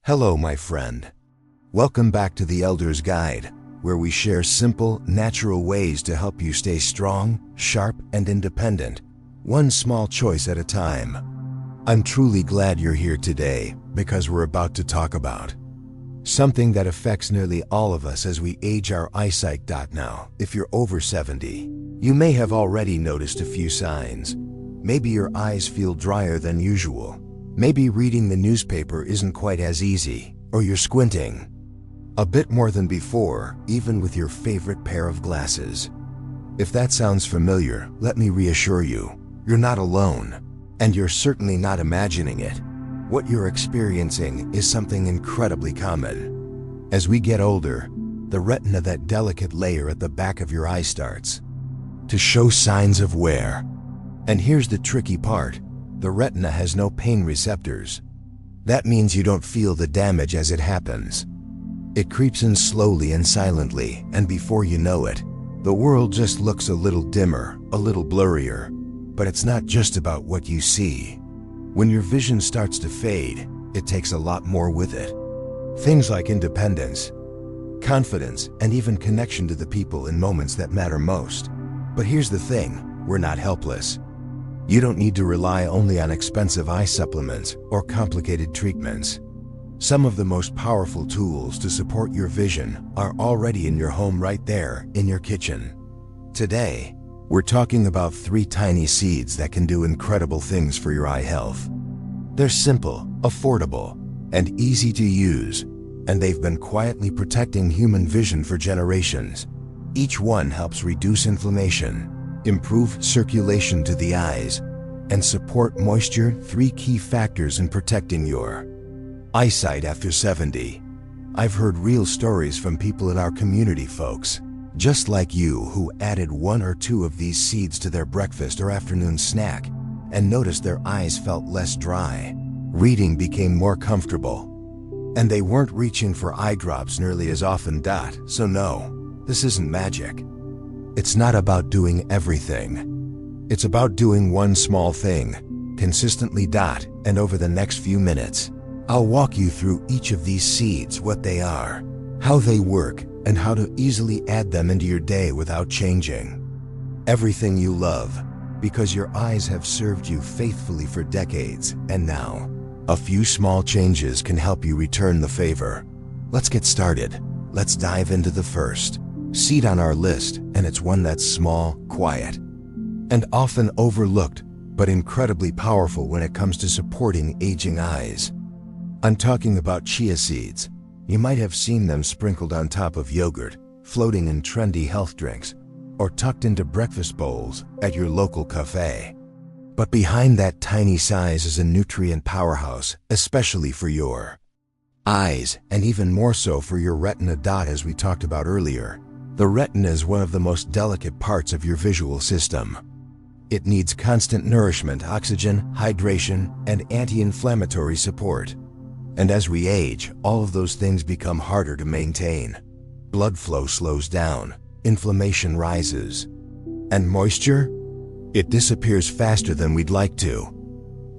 Hello, my friend. Welcome back to the Elder's Guide, where we share simple, natural ways to help you stay strong, sharp, and independent, one small choice at a time. I'm truly glad you're here today because we're about to talk about something that affects nearly all of us as we age: our eyesight. Now, if you're over 70, you may have already noticed a few signs. Maybe your eyes feel drier than usual. Maybe reading the newspaper isn't quite as easy, or you're squinting a bit more than before, even with your favorite pair of glasses. If that sounds familiar, let me reassure you, you're not alone, and you're certainly not imagining it. What you're experiencing is something incredibly common. As we get older, the retina, that delicate layer at the back of your eye, starts to show signs of wear. And here's the tricky part. The retina has no pain receptors. That means you don't feel the damage as it happens. It creeps in slowly and silently, and before you know it, the world just looks a little dimmer, a little blurrier. But it's not just about what you see. When your vision starts to fade, it takes a lot more with it. Things like independence, confidence, and even connection to the people in moments that matter most. But here's the thing, we're not helpless. You don't need to rely only on expensive eye supplements or complicated treatments. Some of the most powerful tools to support your vision are already in your home, right there in your kitchen. Today, we're talking about 3 tiny seeds that can do incredible things for your eye health. They're simple, affordable, and easy to use, and they've been quietly protecting human vision for generations. Each one helps reduce inflammation, improve circulation to the eyes, and support moisture, 3 key factors in protecting your eyesight after 70. I've heard real stories from people in our community, folks just like you, who added 1 or 2 of these seeds to their breakfast or afternoon snack and noticed their eyes felt less dry, reading became more comfortable, and they weren't reaching for eye drops nearly as often. So no, this isn't magic. It's not about doing everything. It's about doing one small thing consistently. And over the next few minutes, I'll walk you through each of these seeds, what they are, how they work, and how to easily add them into your day without changing everything you love, because your eyes have served you faithfully for decades, and now a few small changes can help you return the favor. Let's get started. Let's dive into the first seed on our list, and it's one that's small, quiet, and often overlooked, but incredibly powerful when it comes to supporting aging eyes. I'm talking about chia seeds. You might have seen them sprinkled on top of yogurt, floating in trendy health drinks, or tucked into breakfast bowls at your local cafe. But behind that tiny size is a nutrient powerhouse, especially for your eyes, and even more so for your retina. As we talked about earlier, the retina is one of the most delicate parts of your visual system. It needs constant nourishment, oxygen, hydration, and anti-inflammatory support. And as we age, all of those things become harder to maintain. Blood flow slows down, inflammation rises, and moisture? It disappears faster than we'd like to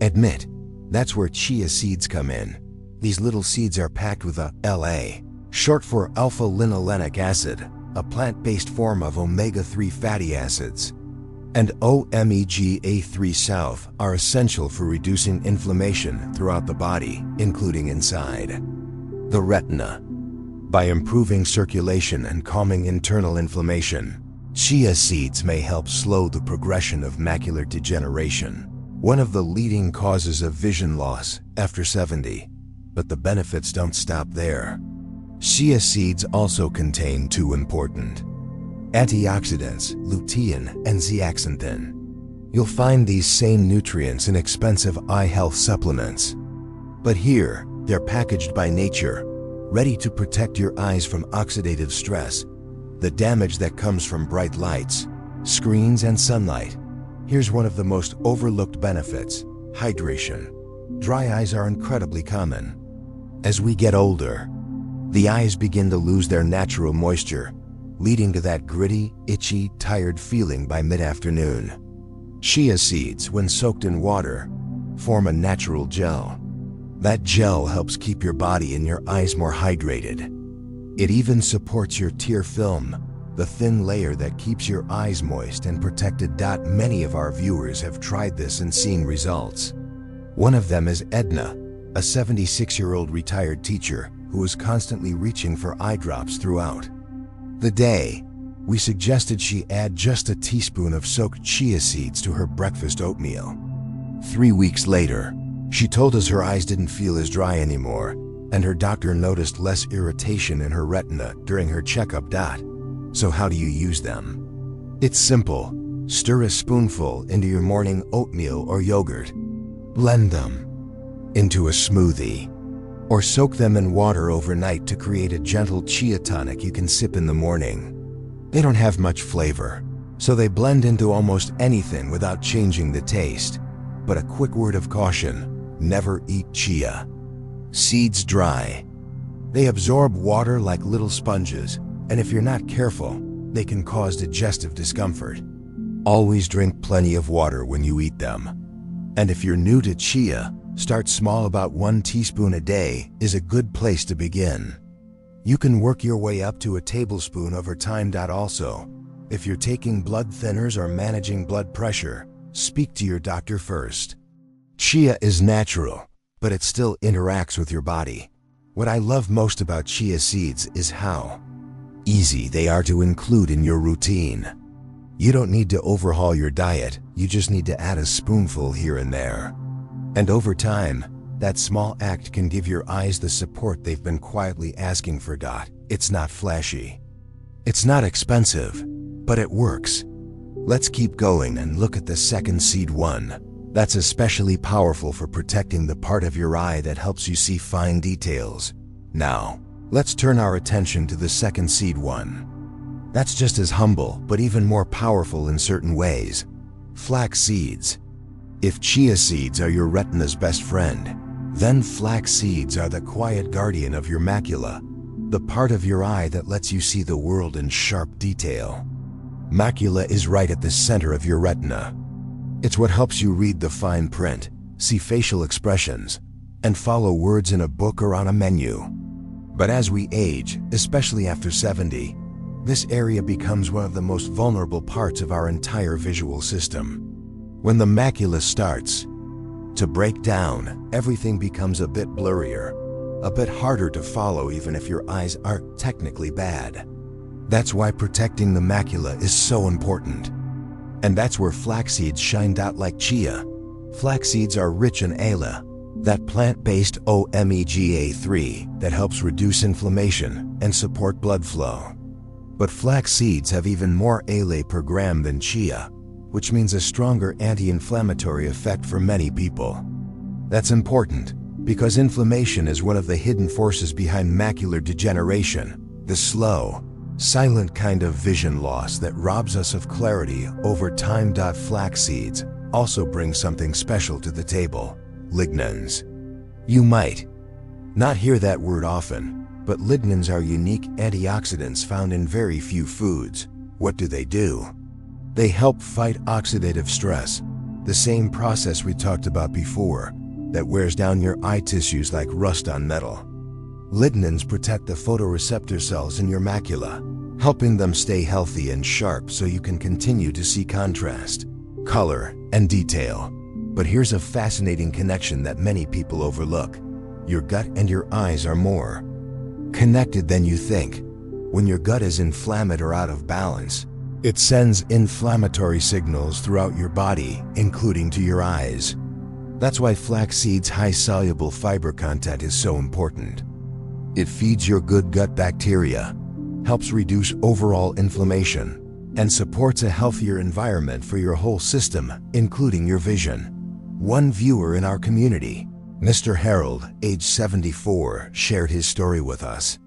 admit. That's where chia seeds come in. These little seeds are packed with LA, short for alpha-linolenic acid, a plant-based form of omega-3 fatty acids, and omega-3 south are essential for reducing inflammation throughout the body, including inside the retina. By improving circulation and calming internal inflammation, chia seeds may help slow the progression of macular degeneration, one of the leading causes of vision loss after 70. But the benefits don't stop there. Chia seeds also contain 2 important antioxidants, lutein and zeaxanthin. You'll find these same nutrients in expensive eye health supplements. But here, they're packaged by nature, ready to protect your eyes from oxidative stress, the damage that comes from bright lights, screens, and sunlight. Here's one of the most overlooked benefits: hydration. Dry eyes are incredibly common. As we get older, the eyes begin to lose their natural moisture, leading to that gritty, itchy, tired feeling by mid-afternoon. Chia seeds, when soaked in water, form a natural gel. That gel helps keep your body and your eyes more hydrated. It even supports your tear film, the thin layer that keeps your eyes moist and protected. Many of our viewers have tried this and seen results. One of them is Edna, a 76-year-old retired teacher who is constantly reaching for eye drops throughout the day. We suggested she add just a teaspoon of soaked chia seeds to her breakfast oatmeal. 3 weeks later, she told us her eyes didn't feel as dry anymore, and her doctor noticed less irritation in her retina during her checkup. So how do you use them? It's simple. Stir a spoonful into your morning oatmeal or yogurt. Blend them into a smoothie, or soak them in water overnight to create a gentle chia tonic you can sip in the morning. They don't have much flavor, so they blend into almost anything without changing the taste. But a quick word of caution: never eat chia seeds dry. They absorb water like little sponges, and if you're not careful, they can cause digestive discomfort. Always drink plenty of water when you eat them. And if you're new to chia, start small. About 1 teaspoon a day is a good place to begin. You can work your way up to a tablespoon over time. Also, if you're taking blood thinners or managing blood pressure, speak to your doctor first. Chia is natural, but it still interacts with your body. What I love most about chia seeds is how easy they are to include in your routine. You don't need to overhaul your diet, you just need to add a spoonful here and there. And over time, that small act can give your eyes the support they've been quietly asking for. It's not flashy. It's not expensive, but it works. Let's keep going and look at the second seed one. That's especially powerful for protecting the part of your eye that helps you see fine details. Now, let's turn our attention to the second seed one. That's just as humble, but even more powerful in certain ways. Flax seeds. If chia seeds are your retina's best friend, then flax seeds are the quiet guardian of your macula, the part of your eye that lets you see the world in sharp detail. Macula is right at the center of your retina. It's what helps you read the fine print, see facial expressions, and follow words in a book or on a menu. But as we age, especially after 70, this area becomes one of the most vulnerable parts of our entire visual system. When the macula starts to break down, everything becomes a bit blurrier, a bit harder to follow even if your eyes aren't technically bad. That's why protecting the macula is so important. And that's where flax seeds shine out like chia. Flax seeds are rich in ALA, that plant-based omega-3 that helps reduce inflammation and support blood flow. But flax seeds have even more ALA per gram than chia, which means a stronger anti-inflammatory effect for many people. That's important because inflammation is one of the hidden forces behind macular degeneration, the slow, silent kind of vision loss that robs us of clarity over time. Flax seeds also bring something special to the table: lignans. You might not hear that word often, but lignans are unique antioxidants found in very few foods. What do? They help fight oxidative stress, the same process we talked about before that wears down your eye tissues like rust on metal. Lignans protect the photoreceptor cells in your macula, helping them stay healthy and sharp so you can continue to see contrast, color, and detail. But here's a fascinating connection that many people overlook. Your gut and your eyes are more connected than you think. When your gut is inflamed or out of balance, it sends inflammatory signals throughout your body, including to your eyes. That's why flax seeds' high soluble fiber content is so important. It feeds your good gut bacteria, helps reduce overall inflammation, and supports a healthier environment for your whole system, including your vision. One viewer in our community, Mr. Harold, age 74, shared his story with us.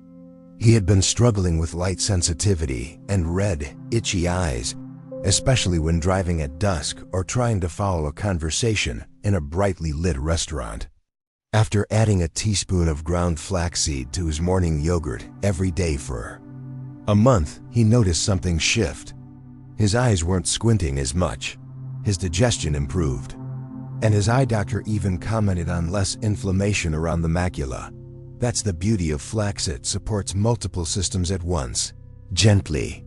He had been struggling with light sensitivity and red, itchy eyes, especially when driving at dusk or trying to follow a conversation in a brightly lit restaurant. After adding a teaspoon of ground flaxseed to his morning yogurt every day for a month, he noticed something shift. His eyes weren't squinting as much. His digestion improved. And his eye doctor even commented on less inflammation around the macula. That's the beauty of flax. It supports multiple systems at once, gently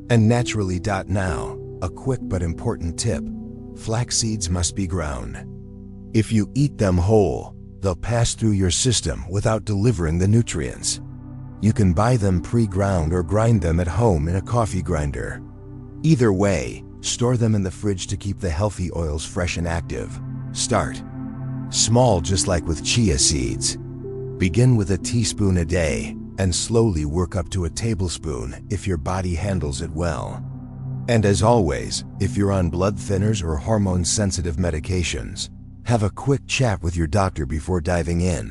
and naturally. Now, a quick but important tip: flax seeds must be ground. If you eat them whole, they'll pass through your system without delivering the nutrients. You can buy them pre-ground or grind them at home in a coffee grinder. Either way, store them in the fridge to keep the healthy oils fresh and active. Start small, just like with chia seeds. Begin with a teaspoon a day and slowly work up to a tablespoon if your body handles it well. And as always, if you're on blood thinners or hormone-sensitive medications, have a quick chat with your doctor before diving in.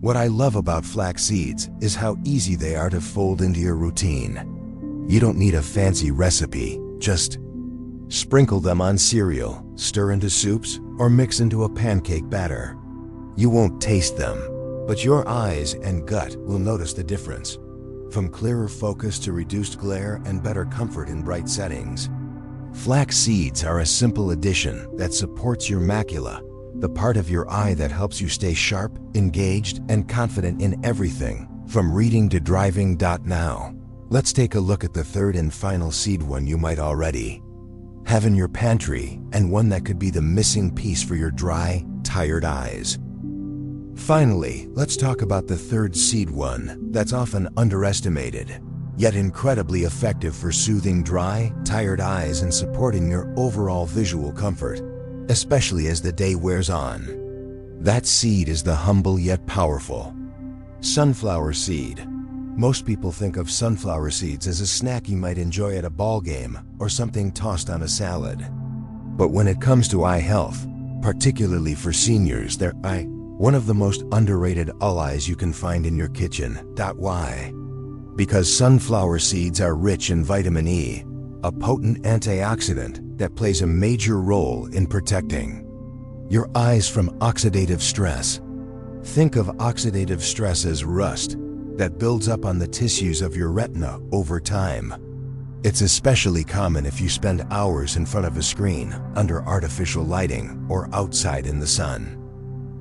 What I love about flax seeds is how easy they are to fold into your routine. You don't need a fancy recipe, just sprinkle them on cereal, stir into soups, or mix into a pancake batter. You won't taste them, but your eyes and gut will notice the difference. From clearer focus to reduced glare and better comfort in bright settings. Flax seeds are a simple addition that supports your macula, the part of your eye that helps you stay sharp, engaged, and confident in everything, from reading to driving. Now, let's take a look at the third and final seed, one you might already have in your pantry, and one that could be the missing piece for your dry, tired eyes. Finally, let's talk about the third seed, one that's often underestimated, yet incredibly effective for soothing dry, tired eyes and supporting your overall visual comfort, especially as the day wears on. That seed is the humble yet powerful sunflower seed. Most people think of sunflower seeds as a snack you might enjoy at a ball game or something tossed on a salad. But when it comes to eye health, particularly for seniors, they're one of the most underrated allies you can find in your kitchen. Why? Because sunflower seeds are rich in vitamin E, a potent antioxidant that plays a major role in protecting your eyes from oxidative stress. Think of oxidative stress as rust that builds up on the tissues of your retina over time. It's especially common if you spend hours in front of a screen, under artificial lighting, or outside in the sun.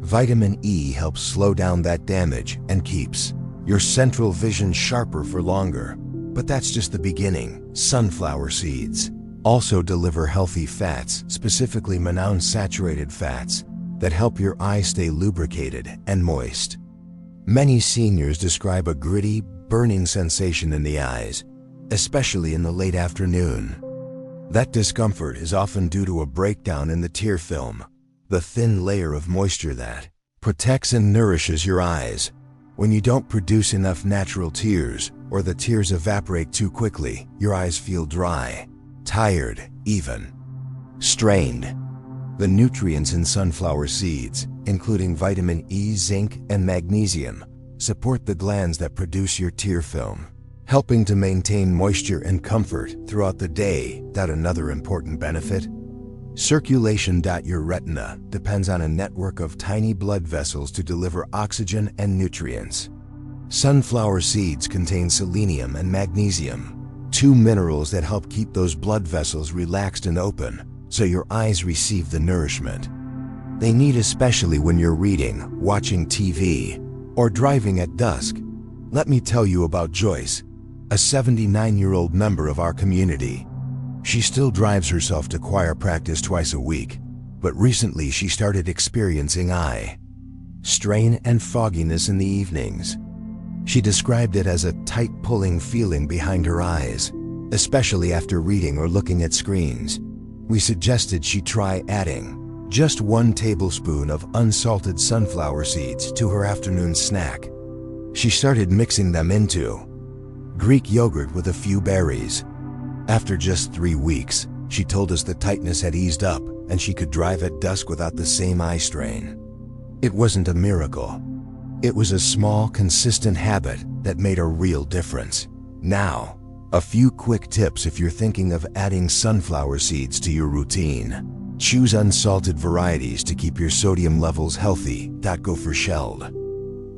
Vitamin E helps slow down that damage and keeps your central vision sharper for longer. But that's just the beginning. Sunflower seeds also deliver healthy fats, specifically monounsaturated fats, that help your eyes stay lubricated and moist. Many seniors describe a gritty, burning sensation in the eyes, especially in the late afternoon. That discomfort is often due to a breakdown in the tear film, the thin layer of moisture that protects and nourishes your eyes. When you don't produce enough natural tears, or the tears evaporate too quickly, your eyes feel dry, tired, even strained. The nutrients in sunflower seeds, including vitamin E, zinc, and magnesium, support the glands that produce your tear film, helping to maintain moisture and comfort throughout the day. Another important benefit: circulation. Your retina depends on a network of tiny blood vessels to deliver oxygen and nutrients. Sunflower seeds contain selenium and magnesium, two minerals that help keep those blood vessels relaxed and open, so your eyes receive the nourishment they need, especially when you're reading, watching TV, or driving at dusk. Let me tell you about Joyce, a 79-year-old member of our community. She still drives herself to choir practice twice a week, but recently she started experiencing eye strain and fogginess in the evenings. She described it as a tight pulling feeling behind her eyes, especially after reading or looking at screens. We suggested she try adding just 1 tablespoon of unsalted sunflower seeds to her afternoon snack. She started mixing them into Greek yogurt with a few berries. After just 3 weeks, she told us the tightness had eased up and she could drive at dusk without the same eye strain. It wasn't a miracle. It was a small, consistent habit that made a real difference. Now, a few quick tips if you're thinking of adding sunflower seeds to your routine. Choose unsalted varieties to keep your sodium levels healthy. Go for shelled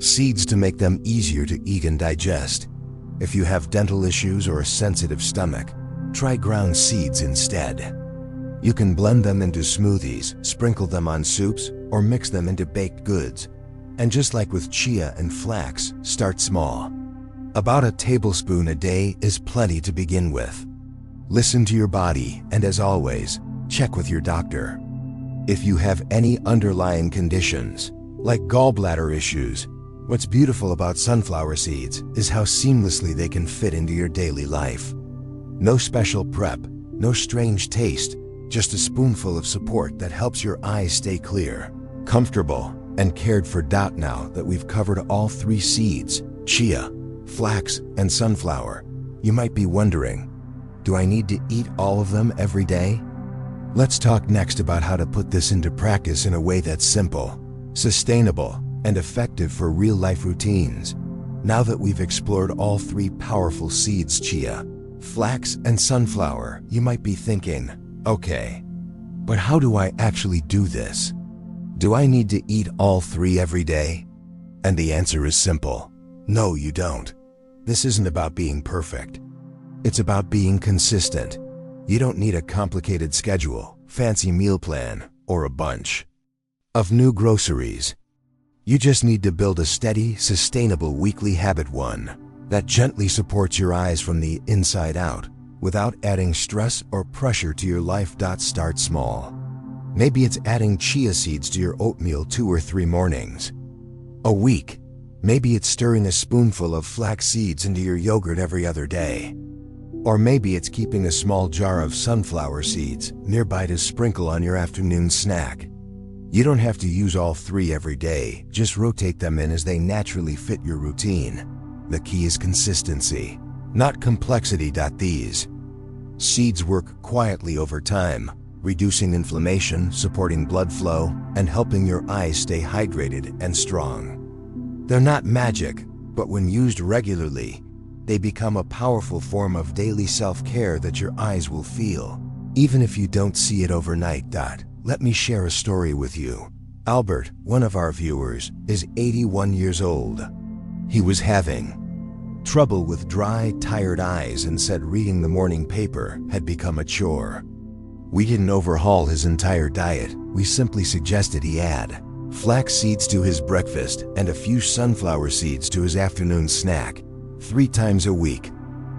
seeds to make them easier to eat and digest. If you have dental issues or a sensitive stomach, try ground seeds instead. You can blend them into smoothies, sprinkle them on soups, or mix them into baked goods. And just like with chia and flax, start small. About a tablespoon a day is plenty to begin with. Listen to your body, and as always, check with your doctor. If you have any underlying conditions, like gallbladder issues, what's beautiful about sunflower seeds is how seamlessly they can fit into your daily life. No special prep, no strange taste, just a spoonful of support that helps your eyes stay clear, comfortable, and cared for. Now that we've covered all three seeds, chia, flax, and sunflower, you might be wondering, do I need to eat all of them every day? Let's talk next about how to put this into practice in a way that's simple, sustainable, and effective for real-life routines. Now that we've explored all three powerful seeds, chia, flax, and sunflower, you might be thinking, okay, but how do I actually do this? Do I need to eat all three every day? And the answer is simple. No, you don't. This isn't about being perfect. It's about being consistent. You don't need a complicated schedule, fancy meal plan, or a bunch of new groceries. You just need to build a steady, sustainable weekly habit, one that gently supports your eyes from the inside out, without adding stress or pressure to your life. Start small. Maybe it's adding chia seeds to your oatmeal 2 or 3 mornings a week. Maybe it's stirring a spoonful of flax seeds into your yogurt every other day. Or maybe it's keeping a small jar of sunflower seeds nearby to sprinkle on your afternoon snack. You don't have to use all three every day, just rotate them in as they naturally fit your routine. The key is consistency, not complexity. These seeds work quietly over time, reducing inflammation, supporting blood flow, and helping your eyes stay hydrated and strong. They're not magic, but when used regularly, they become a powerful form of daily self-care that your eyes will feel, even if you don't see it overnight. Let me share a story with you. Albert, one of our viewers, is 81 years old. He was having trouble with dry, tired eyes and said reading the morning paper had become a chore. We didn't overhaul his entire diet. We simply suggested he add flax seeds to his breakfast and a few sunflower seeds to his afternoon snack 3 times a week.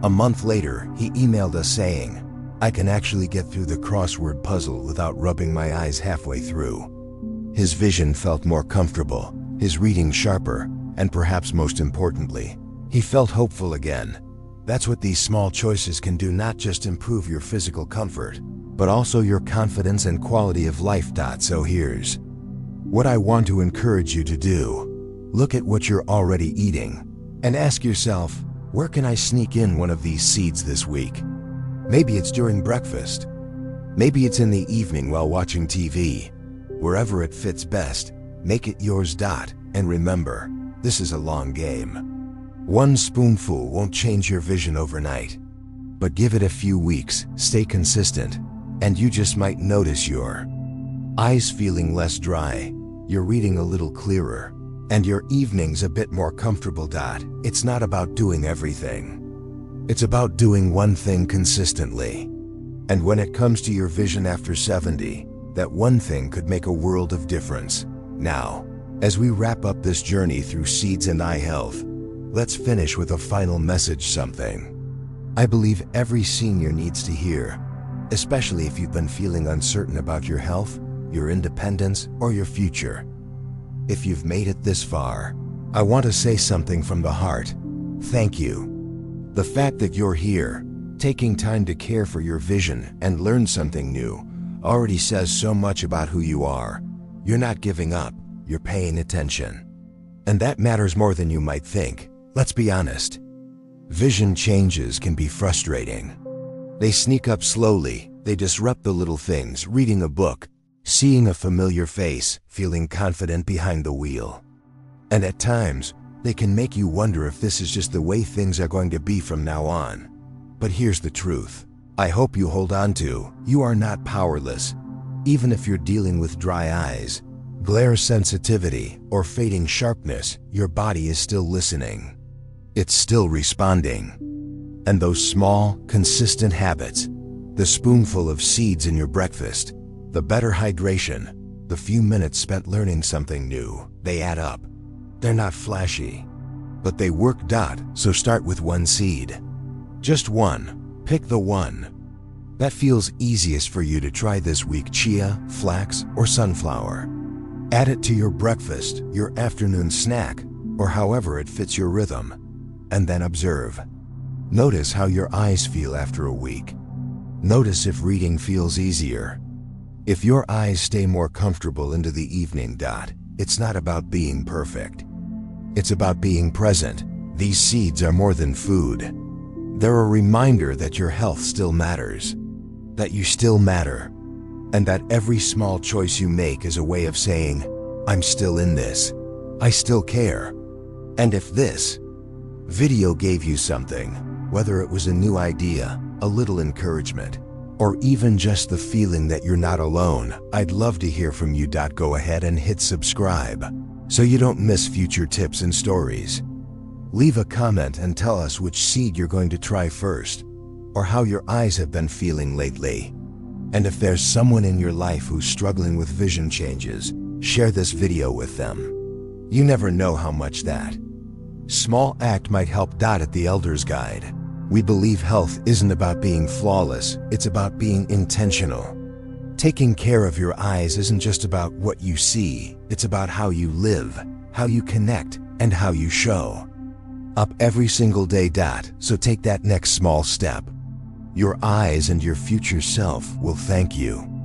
A month later, he emailed us saying, "I can actually get through the crossword puzzle without rubbing my eyes halfway through." His vision felt more comfortable, his reading sharper, and perhaps most importantly, he felt hopeful again. That's what these small choices can do, not just improve your physical comfort, but also your confidence and quality of life. So here's what I want to encourage you to do. Look at what you're already eating and ask yourself, where can I sneak in one of these seeds this week? Maybe it's during breakfast. Maybe it's in the evening while watching TV. Wherever it fits best, make it yours. And remember, this is a long game. One spoonful won't change your vision overnight. But give it a few weeks, stay consistent, and you just might notice your eyes feeling less dry, your reading a little clearer, and your evenings a bit more comfortable. It's not about doing everything. It's about doing one thing consistently. And when it comes to your vision after 70, that one thing could make a world of difference. Now, as we wrap up this journey through seeds and eye health, let's finish with a final message, something I believe every senior needs to hear, especially if you've been feeling uncertain about your health, your independence, or your future. If you've made it this far, I want to say something from the heart. Thank you. The fact that you're here, taking time to care for your vision and learn something new, already says so much about who you are. You're not giving up, you're paying attention. And that matters more than you might think. Let's be honest. Vision changes can be frustrating. They sneak up slowly, they disrupt the little things, reading a book, seeing a familiar face, feeling confident behind the wheel. And at times, they can make you wonder if this is just the way things are going to be from now on. But here's the truth. I hope you hold on to, you are not powerless. Even if you're dealing with dry eyes, glare sensitivity, or fading sharpness, your body is still listening. It's still responding. And those small, consistent habits, The spoonful of seeds in your breakfast, the better hydration, the few minutes spent learning something new, they add up. They're not flashy, but they work. So start with one seed. Just one. Pick the one that feels easiest for you to try this week: chia, flax, or sunflower. Add it to your breakfast, your afternoon snack, or however it fits your rhythm. And then observe. Notice how your eyes feel after a week. Notice if reading feels easier. If your eyes stay more comfortable into the evening. It's not about being perfect. It's about being present. These seeds are more than food. They're a reminder that your health still matters, that you still matter, and that every small choice you make is a way of saying, I'm still in this. I still care. And if this video gave you something, whether it was a new idea, a little encouragement, or even just the feeling that you're not alone, I'd love to hear from you. Go ahead and hit subscribe so you don't miss future tips and stories. Leave a comment and tell us which seed you're going to try first, or how your eyes have been feeling lately. And if there's someone in your life who's struggling with vision changes, share this video with them. You never know how much that small act might help. At the Elder's Guide, we believe health isn't about being flawless, it's about being intentional. Taking care of your eyes isn't just about what you see, it's about how you live, how you connect, and how you show up every single day. So take that next small step. Your eyes and your future self will thank you.